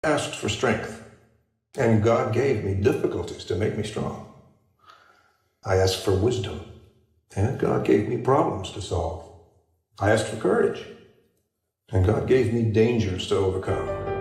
asked for strength, and God gave me difficulties to make me strong. I asked for wisdom, and God gave me problems to solve. I asked for courage, and God gave me dangers to overcome.